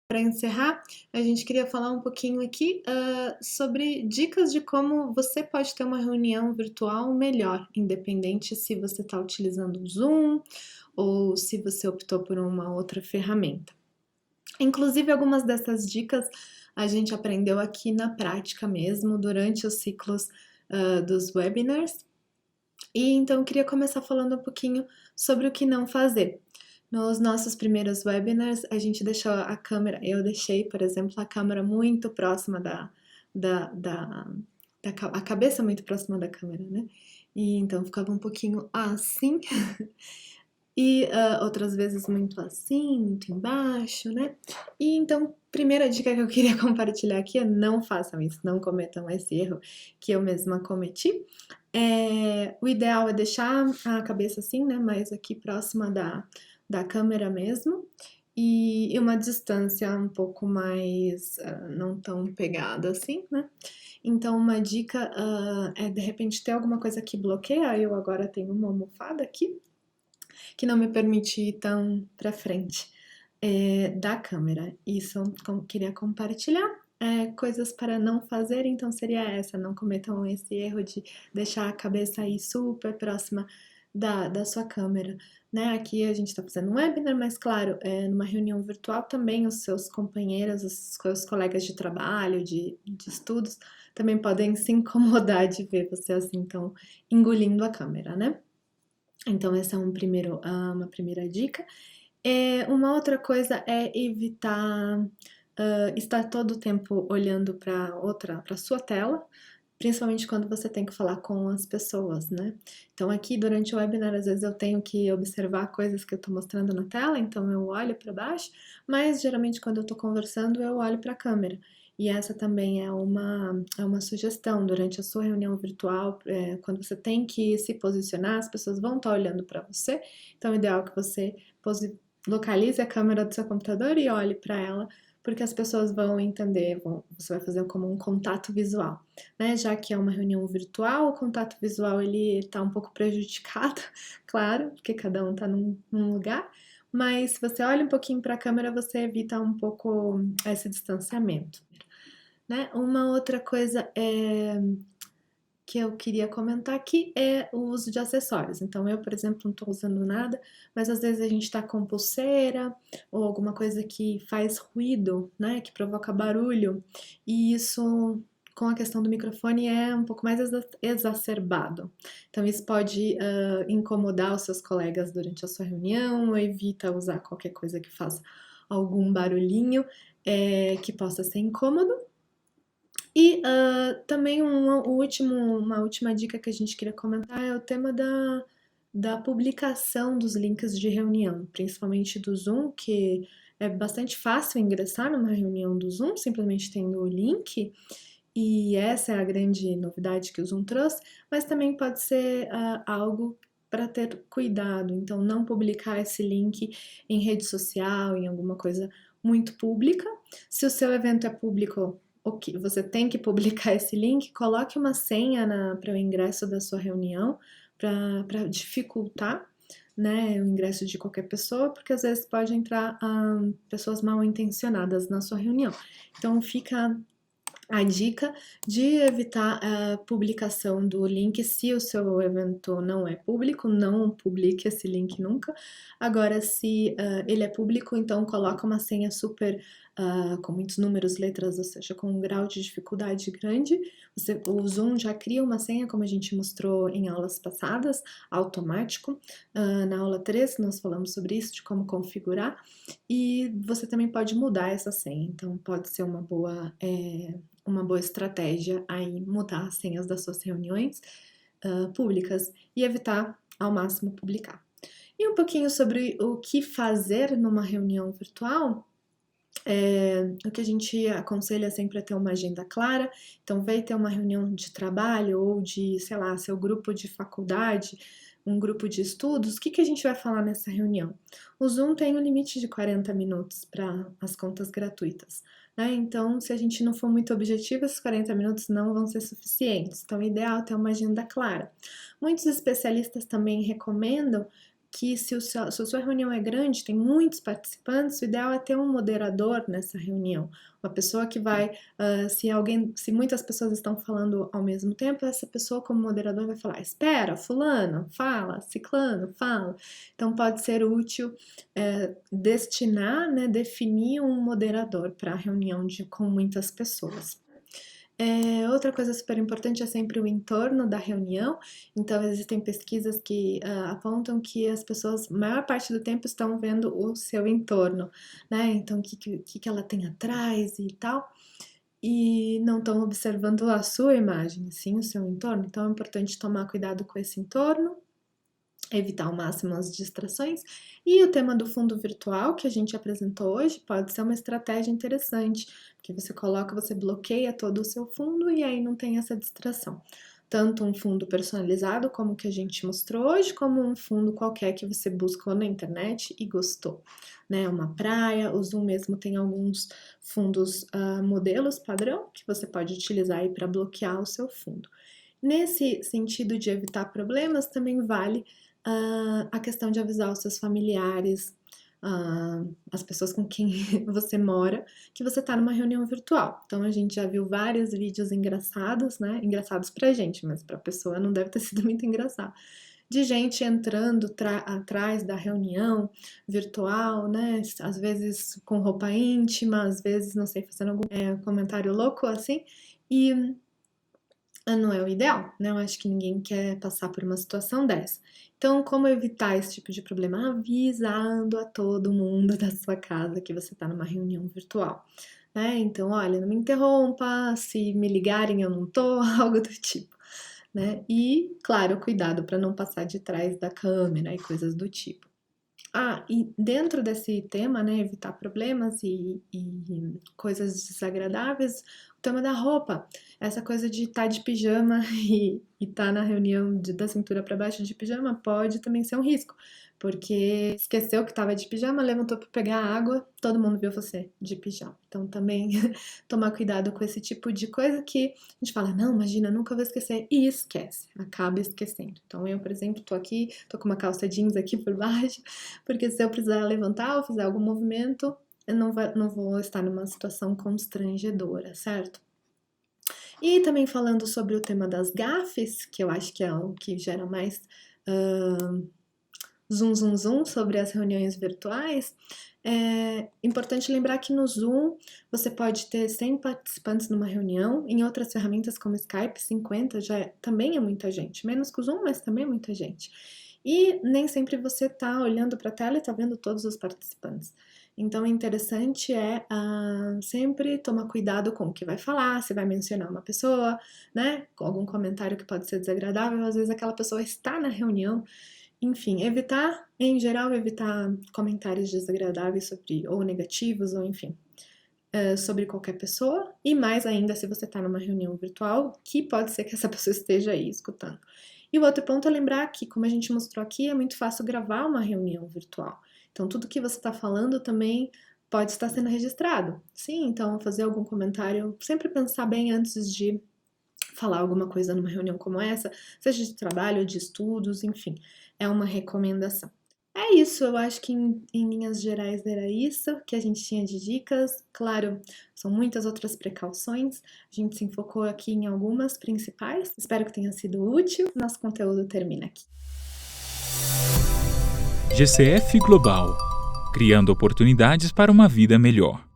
Para encerrar, a gente queria falar um pouquinho aqui sobre dicas de como você pode ter uma reunião virtual melhor, independente se você está utilizando o Zoom ou se você optou por uma outra ferramenta. Inclusive, algumas dessas dicas a gente aprendeu aqui na prática mesmo, durante os ciclos dos webinars. E então eu queria começar falando um pouquinho sobre o que não fazer. Nos nossos primeiros webinars, a gente deixou a câmera, eu deixei, por exemplo, a câmera muito próxima da, da, a cabeça muito próxima da câmera, né? E então ficava um pouquinho assim, e outras vezes muito assim, muito embaixo, né? E então, primeira dica que eu queria compartilhar aqui é não façam isso, não cometam esse erro que eu mesma cometi. O ideal é deixar a cabeça assim, né? Mais aqui próxima da câmera mesmo. E uma distância um pouco mais não tão pegada assim, né? Então, uma dica é de repente ter alguma coisa que bloqueia. Eu agora tenho uma almofada aqui que não me permite ir tão para frente da câmera. Isso eu queria compartilhar. Coisas para não fazer, então seria essa, não cometam esse erro de deixar a cabeça aí super próxima da sua câmera, né? Aqui a gente está fazendo um webinar, mas claro, numa reunião virtual também os seus companheiros, os seus colegas de trabalho, de estudos, também podem se incomodar de ver você assim, então, engolindo a câmera, né? Então, essa é uma primeira dica. Uma outra coisa é evitar estar todo o tempo olhando para sua tela, principalmente quando você tem que falar com as pessoas, né? Então, aqui durante o webinar, às vezes eu tenho que observar coisas que eu estou mostrando na tela, então eu olho para baixo, mas geralmente quando eu estou conversando, eu olho para a câmera. E essa também é uma sugestão durante a sua reunião virtual, quando você tem que se posicionar, as pessoas vão estar olhando para você, então é ideal que você localize a câmera do seu computador e olhe para ela, porque as pessoas vão entender, você vai fazer como um contato visual, né? Já que é uma reunião virtual, o contato visual ele está um pouco prejudicado, claro, porque cada um está num lugar, mas se você olha um pouquinho para a câmera, você evita um pouco esse distanciamento, né? Uma outra coisa que eu queria comentar aqui é o uso de acessórios. Então, eu, por exemplo, não estou usando nada, mas às vezes a gente está com pulseira ou alguma coisa que faz ruído, né, que provoca barulho, e isso, com a questão do microfone, é um pouco mais exacerbado. Então, isso pode incomodar os seus colegas durante a sua reunião, ou evita usar qualquer coisa que faça algum barulhinho que possa ser incômodo. E também uma última dica que a gente queria comentar é o tema da publicação dos links de reunião, principalmente do Zoom, que é bastante fácil ingressar numa reunião do Zoom, simplesmente tendo o link, e essa é a grande novidade que o Zoom trouxe, mas também pode ser algo para ter cuidado, então não publicar esse link em rede social, em alguma coisa muito pública. Se o seu evento é público, você tem que publicar esse link, coloque uma senha para o ingresso da sua reunião, para dificultar, né, o ingresso de qualquer pessoa, porque às vezes pode entrar pessoas mal intencionadas na sua reunião. Então fica a dica de evitar a publicação do link se o seu evento não é público, não publique esse link nunca. Agora, se ele é público, então coloca uma senha super com muitos números, letras, ou seja, com um grau de dificuldade grande. O Zoom já cria uma senha, como a gente mostrou em aulas passadas, automático. Na aula 3 nós falamos sobre isso, de como configurar, e você também pode mudar essa senha, então pode ser uma boa estratégia aí mudar as senhas das suas reuniões públicas e evitar ao máximo publicar. E um pouquinho sobre o que fazer numa reunião virtual. O que a gente aconselha sempre é ter uma agenda clara, então vai ter uma reunião de trabalho ou de, sei lá, seu grupo de faculdade, um grupo de estudos, o que a gente vai falar nessa reunião? O Zoom tem um limite de 40 minutos para as contas gratuitas, né? Então, se a gente não for muito objetivo, esses 40 minutos não vão ser suficientes. Então, o ideal é ter uma agenda clara. Muitos especialistas também recomendam que se a sua reunião é grande, tem muitos participantes, o ideal é ter um moderador nessa reunião. Uma pessoa que vai, se muitas pessoas estão falando ao mesmo tempo, essa pessoa como moderador vai falar, espera, fulano, fala, ciclano, fala. Então pode ser útil destinar, né, definir um moderador para a reunião com muitas pessoas. Outra coisa super importante é sempre o entorno da reunião. Então, existem pesquisas que apontam que as pessoas, a maior parte do tempo, estão vendo o seu entorno, né? Então, o que ela tem atrás e tal, e não estão observando a sua imagem, sim o seu entorno. Então, é importante tomar cuidado com esse entorno, evitar ao máximo as distrações. E o tema do fundo virtual que a gente apresentou hoje pode ser uma estratégia interessante, porque você bloqueia todo o seu fundo e aí não tem essa distração. Tanto um fundo personalizado, como o que a gente mostrou hoje, como um fundo qualquer que você buscou na internet e gostou. Né? Uma praia, o Zoom mesmo tem alguns fundos modelos padrão que você pode utilizar aí para bloquear o seu fundo. Nesse sentido de evitar problemas, também vale a questão de avisar os seus familiares, as pessoas com quem você mora, que você está numa reunião virtual. Então a gente já viu vários vídeos engraçados, né? Engraçados pra gente, mas pra pessoa não deve ter sido muito engraçado. De gente entrando atrás da reunião virtual, né? Às vezes com roupa íntima, às vezes, não sei, fazendo algum comentário louco assim. E não é o ideal, né? Eu acho que ninguém quer passar por uma situação dessa. Então, como evitar esse tipo de problema? Avisando a todo mundo da sua casa que você está numa reunião virtual, né? Então, olha, não me interrompa, se me ligarem eu não tô, algo do tipo, né? E, claro, cuidado para não passar de trás da câmera e coisas do tipo. E dentro desse tema, né, evitar problemas e coisas desagradáveis, o tema da roupa, essa coisa de estar de pijama e estar na reunião da cintura para baixo de pijama pode também ser um risco, porque esqueceu que estava de pijama, levantou para pegar água, todo mundo viu você de pijama. Então também tomar cuidado com esse tipo de coisa que a gente fala, não, imagina, nunca vou esquecer, e esquece, acaba esquecendo. Então eu, por exemplo, tô aqui, tô com uma calça jeans aqui por baixo, porque se eu precisar levantar ou fizer algum movimento, eu não vou estar numa situação constrangedora, certo? E também falando sobre o tema das gafes, que eu acho que é o que gera mais zoom sobre as reuniões virtuais, é importante lembrar que no Zoom você pode ter 100 participantes numa reunião, em outras ferramentas como Skype, 50 também é muita gente, menos que o Zoom, mas também é muita gente. E nem sempre você está olhando para a tela e está vendo todos os participantes. Então, o interessante é sempre tomar cuidado com o que vai falar, se vai mencionar uma pessoa, né? Com algum comentário que pode ser desagradável, às vezes aquela pessoa está na reunião. Enfim, em geral, evitar comentários desagradáveis ou negativos, ou enfim, sobre qualquer pessoa, e mais ainda se você está numa reunião virtual, que pode ser que essa pessoa esteja aí escutando. E o outro ponto é lembrar que, como a gente mostrou aqui, é muito fácil gravar uma reunião virtual. Então, tudo que você está falando também pode estar sendo registrado. Sim, então, fazer algum comentário, sempre pensar bem antes de falar alguma coisa numa reunião como essa, seja de trabalho, de estudos, enfim, é uma recomendação. É isso, eu acho que em linhas gerais era isso que a gente tinha de dicas. Claro, são muitas outras precauções, a gente se enfocou aqui em algumas principais. Espero que tenha sido útil. Nosso conteúdo termina aqui. GCF Global, criando oportunidades para uma vida melhor.